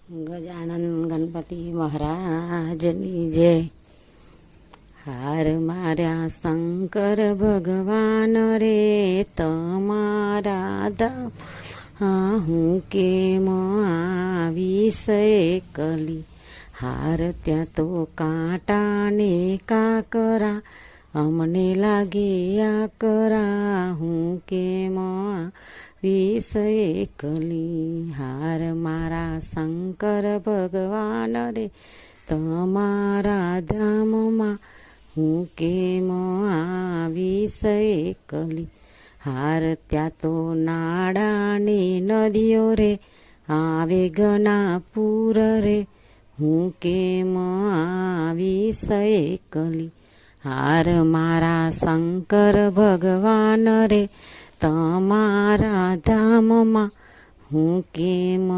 ગજાનન ગણપતિ મહારાજની જય. હાર માર્યા શંકર ભગવાન રે તમારા ધામ હું કેમ આવીશ એકલી. હાર ત્યાં તો કાંટાને કાકરા અમને લાગે આકરા હું કેમ આવીશ એકલી. હાર મારા શંકર ભગવાન રે તમારા ધામમાં હું કેમ આવીશ એકલી. હાર ત્યાં તો નાડાને નદીઓ રે આવે ઘણા પૂર રે હું કેમ આવીશ એકલી. હાર મારા શંકર ભગવાન રે તમારા ધામમાં હું કેમ